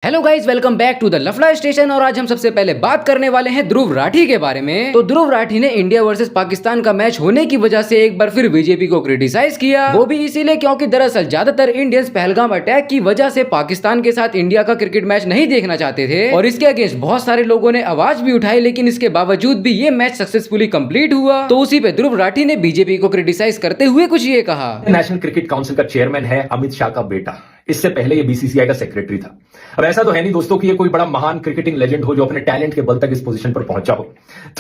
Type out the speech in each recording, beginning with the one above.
Hello guys, welcome back to the Lafda station. और आज हम सबसे पहले बात करने वाले हैं ध्रुव राठी के बारे में। तो ध्रुव राठी ने इंडिया वर्सेस पाकिस्तान का मैच होने की वजह से एक बार फिर बीजेपी को क्रिटिसाइज किया। वो भी इसीलिए क्योंकि दरअसल ज्यादातर इंडियंस पहलगाम अटैक की वजह से पाकिस्तान के साथ इंडिया का क्रिकेट मैच नहीं देखना चाहते थे और इसके अगेंस्ट बहुत सारे लोगों ने आवाज भी उठाई, लेकिन इसके बावजूद भी ये मैच सक्सेसफुली कंप्लीट हुआ। तो उसी पे ध्रुव राठी ने बीजेपी को क्रिटिसाइज करते हुए कुछ ये कहा। नेशनल क्रिकेट काउंसिल का चेयरमैन है अमित शाह का बेटा, इससे पहले ये बीसीसीआई का सेक्रेटरी था। अब ऐसा तो है नहीं दोस्तों कि ये कोई बड़ा महान क्रिकेटिंग लेजेंड हो जो अपने टैलेंट के बल तक इस पोजीशन पर पहुंचा हो।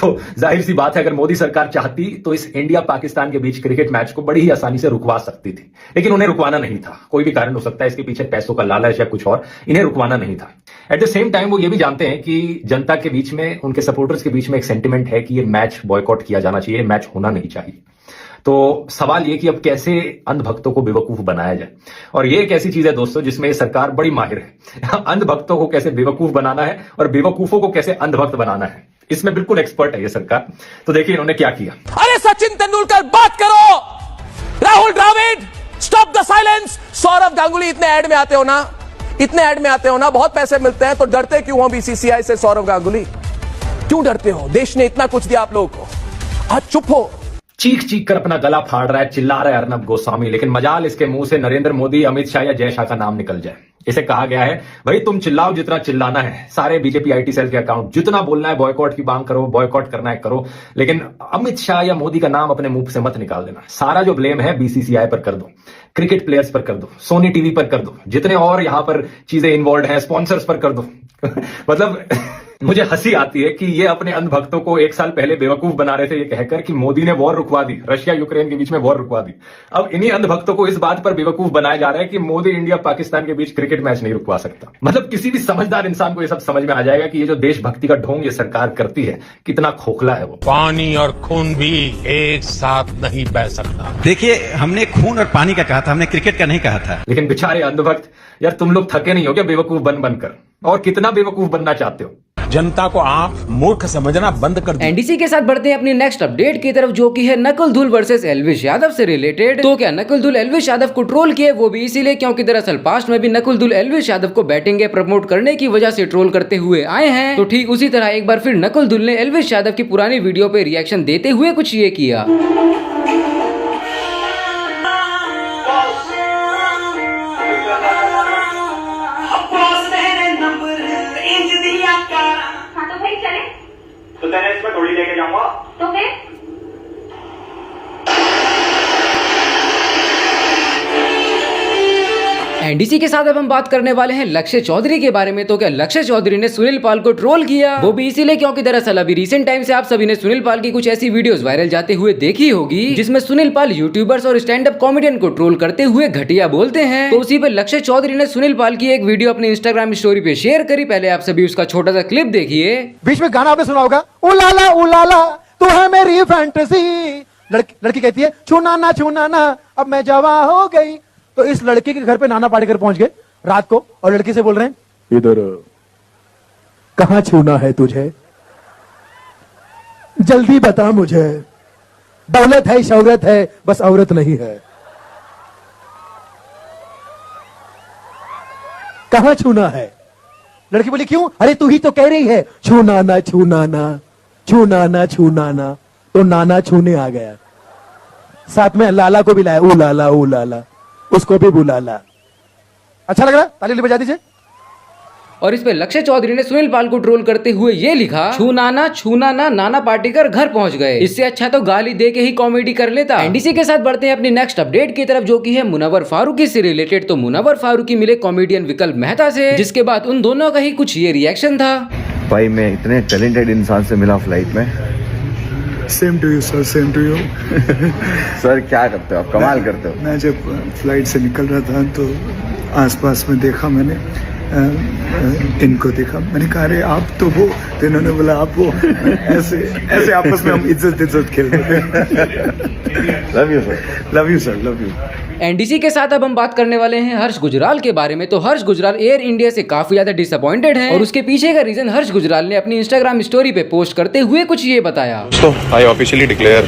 तो जाहिर सी बात है, अगर मोदी सरकार चाहती तो इस इंडिया पाकिस्तान के बीच क्रिकेट मैच को बड़ी ही आसानी से रुकवा सकती थी, लेकिन उन्हें रुकवाना नहीं था। कोई भी कारण हो सकता है, इसके पीछे पैसों का लालच या कुछ और, इन्हें रुकवाना नहीं था। एट द सेम टाइम वो ये भी जानते हैं कि जनता के बीच में, उनके सपोर्टर्स के बीच में एक सेंटिमेंट है कि ये मैच बॉयकॉट किया जाना चाहिए, मैच होना नहीं चाहिए। तो सवाल ये कि अब कैसे अंधभक्तों को बेवकूफ बनाया जाए, और ये एक ऐसी चीज है दोस्तों जिसमें ये सरकार बड़ी माहिर है। अंधभक्तों को कैसे बेवकूफ बनाना है और बेवकूफों को कैसे अंधभक्त बनाना है, इसमें बिल्कुल एक्सपर्ट है ये सरकार। तो देखिए इन्होंने क्या किया। अरे सचिन तेंदुलकर बात करो, Rahul Dravid stop the silence, Saurav Ganguly इतने ऐड में आते हो ना, बहुत पैसे मिलते हैं, तो डरते क्यों हो बीसीसीआई से? सौरव गांगुली क्यों डरते हो? देश ने इतना कुछ दिया आप लोगों को, आज चुप हो। चीख चीख कर अपना गला फाड़ रहा है, चिल्ला रहा है अर्नब गोस्वामी, लेकिन मजाल इसके मुंह से नरेंद्र मोदी, अमित शाह या जय शाह का नाम निकल जाए। इसे कहा गया है भाई तुम चिल्लाओ जितना चिल्लाना है, सारे बीजेपी आईटी सेल के अकाउंट जितना बोलना है बॉयकॉट की मांग करो, बॉयकॉट करना है करो, लेकिन अमित शाह या मोदी का नाम अपने मुंह से मत निकाल देना। सारा जो ब्लेम है बीसीसीआई पर कर दो, क्रिकेट प्लेयर्स पर कर दो, सोनी टीवी पर कर दो, जितने और यहां पर चीजें इन्वॉल्व हैं स्पॉन्सर्स पर कर दो। मतलब मुझे हंसी आती है कि ये अपने अंधभक्तों को एक साल पहले बेवकूफ बना रहे थे ये कहकर कि मोदी ने वॉर रुकवा दी, रशिया यूक्रेन के बीच में वॉर रुकवा दी। अब इन्हीं अंधभक्तों को इस बात पर बेवकूफ बनाया जा रहा है कि मोदी इंडिया पाकिस्तान के बीच क्रिकेट मैच नहीं रुकवा सकता। मतलब किसी भी समझदार इंसान को ये सब समझ में आ जाएगा कि ये जो देशभक्ति का ढोंग ये सरकार करती है कितना खोखला है वो। पानी और खून भी एक साथ नहीं बह सकता। देखिए, हमने खून और पानी का कहा था, हमने क्रिकेट का नहीं कहा था। लेकिन बेचारे अंधभक्त, यार तुम लोग थके नहीं हो क्या बेवकूफ बन बनकर? और कितना बेवकूफ बनना चाहते हो? जनता को आप मूर्ख समझना बंद कर दीजिए। एनडीसी के साथ बढ़ते हैं अपनी नेक्स्ट अपडेट की तरफ, जो कि है नकुल धुल वर्सेस एल्विश यादव से रिलेटेड। तो क्या नकुल धुल एल्विश यादव को ट्रोल किए? वो भी इसीलिए क्योंकि दरअसल पास्ट में भी नकुल धुल एल्विश यादव को बैटिंग प्रमोट करने की वजह से ट्रोल करते हुए आए हैं। तो ठीक उसी तरह एक बार फिर नकुल धुल ने एल्विश यादव की पुरानी वीडियो पे रिएक्शन देते हुए कुछ ये किया। तो तेरे इसमें थोड़ी लेके जाऊंगा तो फिर एनडीसी के साथ अब हम बात करने वाले हैं लक्ष्य चौधरी के बारे में। तो क्या लक्ष्य चौधरी ने सुनील पाल को ट्रोल किया? वो भी इसीलिए क्योंकि दरअसल अभी रिसेंट टाइम से आप सभी ने सुनील पाल की कुछ ऐसी वीडियोस वायरल जाते हुए देखी होगी जिसमें सुनील पाल यूट्यूबर्स और स्टैंड अप कॉमेडियन को ट्रोल करते हुए घटिया बोलते हैं। तो उसी पे लक्ष्य चौधरी ने सुनील पाल की एक वीडियो अपनी इंस्टाग्राम स्टोरी पे शेयर करी। पहले आप सभी उसका छोटा सा क्लिप देखिए। बीच में गाना आपने सुना होगा, उलाला तू है मेरी फैंटेसी। लड़की कहती है छूना ना अब मैं जवां हो गई। तो इस लड़के के घर पे नाना पाटेकर पहुंच गए रात को और लड़की से बोल रहे हैं, इधर कहां छूना है तुझे, जल्दी बता मुझे, दौलत है शौहरत है बस औरत नहीं है, कहां छूना है? लड़की बोली क्यों? अरे तू ही तो कह रही है छूना ना। तो नाना छूने आ गया, साथ में लाला को भी लाया, ओ लाला उसको भी बुलाला। अच्छा लग रहा? ताली बजा दीजिए। और इस पे लक्ष्य चौधरी ने सुनील पाल को ट्रोल करते हुए ये लिखा, छूना ना नाना पाटेकर घर पहुंच गए। इससे अच्छा तो गाली दे के ही कॉमेडी कर लेता। एनडीसी के साथ बढ़ते हैं अपनी नेक्स्ट अपडेट की तरफ, जो कि है मुनव्वर फारूकी से रिलेटेड। तो मुनव्वर फारूकी मिले कॉमेडियन विकल्प मेहता से, जिसके बाद उन दोनों का ही कुछ ये रिएक्शन था। भाई मैं इतने टैलेंटेड इंसान से मिला फ्लाइट में। Same to you sir, same to you. Sir क्या करते हो आप, कमाल करते हो। मैं जब फ्लाइट से निकल रहा था तो आसपास में देखा मैंने, इनको देखा, मैंने कहा अरे आप तो वो, तो इन्होंने बोला आप वो। ऐसे आपस में हम इज्जत खेल रहे थे। Love you sir, love you sir, love you. NDC के साथ अब हम बात करने वाले हैं हर्ष गुजराल के बारे में। तो हर्ष गुजराल एयर इंडिया से काफी ज्यादा डिसअपॉइंटेड हैं और उसके पीछे का रीजन हर्ष गुजराल ने अपनी इंस्टाग्राम स्टोरी पे पोस्ट करते हुए कुछ ये बताया। So I officially declare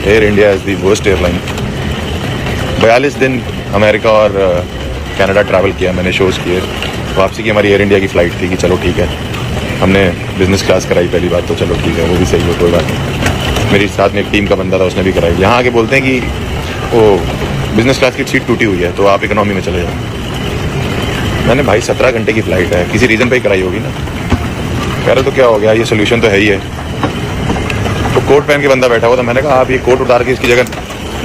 Air India as the worst airline. 42 दिन अमेरिका और कनाडा ट्रैवल किया मैंने, शोज किए, वापसी की हमारी एयर इंडिया की फ़्लाइट थी कि चलो ठीक है, हमने बिज़नेस क्लास कराई पहली बात, तो चलो ठीक है, वो भी सही है, कोई बात नहीं। मेरी साथ में एक टीम का बंदा था, उसने भी कराई। यहाँ आके बोलते हैं कि वो बिज़नेस क्लास की सीट टूटी हुई है तो आप इकोनॉमी में चले जाओ। मैंने भाई 17 घंटे की फ़्लाइट है, किसी रीज़न पे ही कराई होगी ना। कह रहे तो क्या हो गया, ये सोल्यूशन तो है ही है। तो कोट पहन के बंदा बैठा हुआ था, मैंने कहा आप ये कोट उतार के इसकी जगह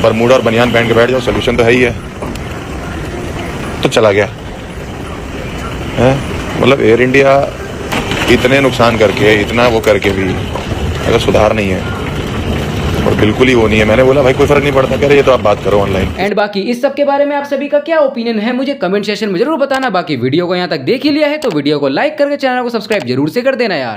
बरमूडा और बनियान पहन के बैठ जाओ, सोल्यूशन तो है ही है। तो चला गया है। मतलब एयर इंडिया इतने नुकसान करके, इतना वो करके भी अगर सुधार नहीं है और बिल्कुल ही वो नहीं है। मैंने बोला भाई कोई फर्क नहीं पड़ता, कह रहे ये तो आप बात करो ऑनलाइन। एंड बाकी इस सब के बारे में आप सभी का क्या ओपिनियन है मुझे कमेंट सेक्शन में जरूर बताना। बाकी वीडियो को यहाँ तक देख ही लिया है तो वीडियो को लाइक करके चैनल को सब्सक्राइब जरूर से कर देना यार।